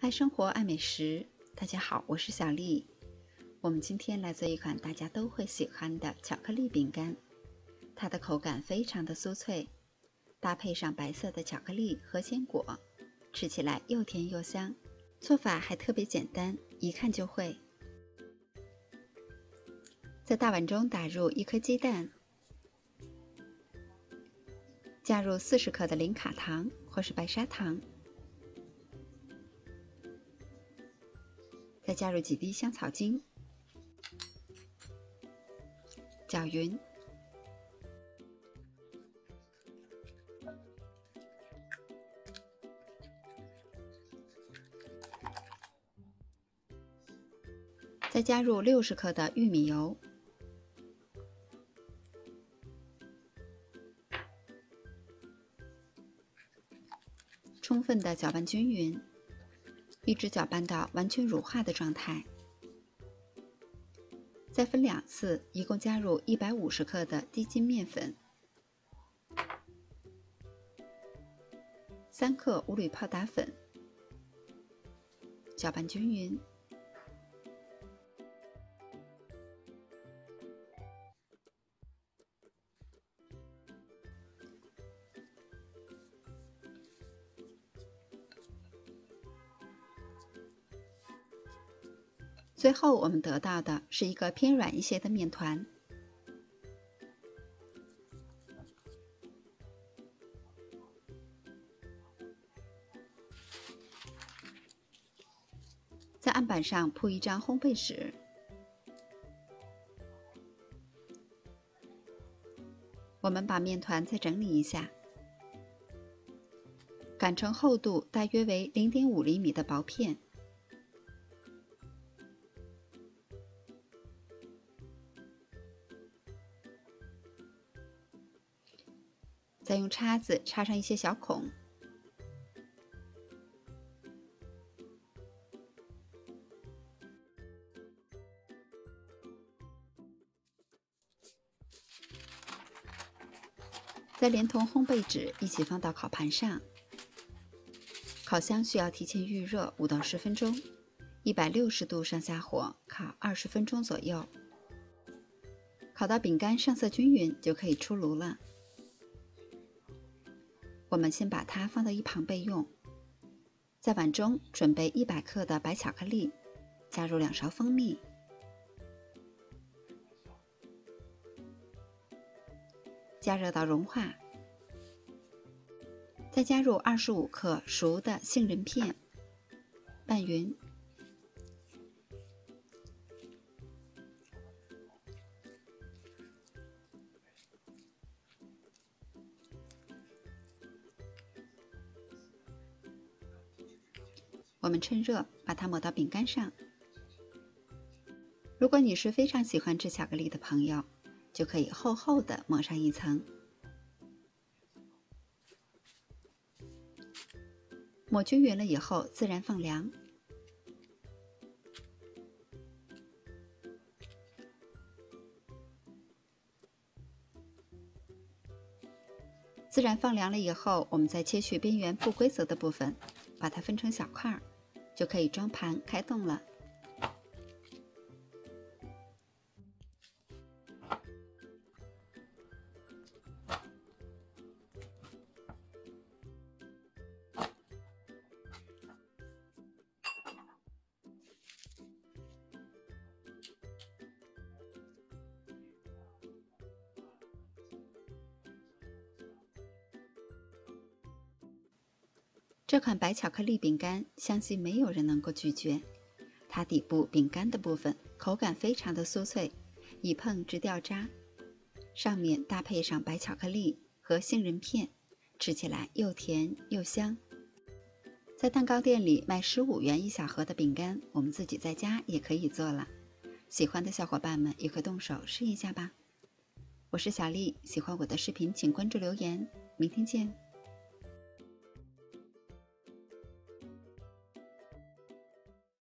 爱生活，爱美食。大家好，我是小丽。我们今天来做一款大家都会喜欢的巧克力饼干，它的口感非常的酥脆，搭配上白色的巧克力和坚果，吃起来又甜又香。做法还特别简单，一看就会。在大碗中打入1颗鸡蛋，加入40克的零卡糖或是白砂糖，再加入几滴香草精，搅匀。再加入60克的玉米油，充分的搅拌均匀，一直搅拌到完全乳化的状态。再分2次，一共加入150克的低筋面粉，3克无铝泡打粉，搅拌均匀。最后我们得到的是一个偏软一些的面团。在案板上铺一张烘焙纸，我们把面团再整理一下，擀成厚度大约为0.5厘米的薄片。再用叉子插上一些小孔，再连同烘焙纸一起放到烤盘上。烤箱需要提前预热5到10分钟，160度上下火烤20分钟左右。烤到饼干上色均匀就可以出炉了。我们先把它放到一旁备用。在碗中准备100克的白巧克力，加入2勺蜂蜜，加热到融化，再加入25克熟的杏仁片，拌匀。我们趁热把它抹到饼干上。如果你是非常喜欢吃巧克力的朋友，就可以厚厚的抹上一层。抹均匀了以后，自然放凉。自然放凉了以后，我们再切去边缘不规则的部分，把它分成小块，就可以装盘开动了。这款白巧克力饼干，相信没有人能够拒绝。它底部饼干的部分口感非常的酥脆，一碰直掉渣，上面搭配上白巧克力和杏仁片，吃起来又甜又香。在蛋糕店里卖15元一小盒的饼干，我们自己在家也可以做了。喜欢的小伙伴们也可动手试一下吧。我是小丽，喜欢我的视频请关注留言，明天见。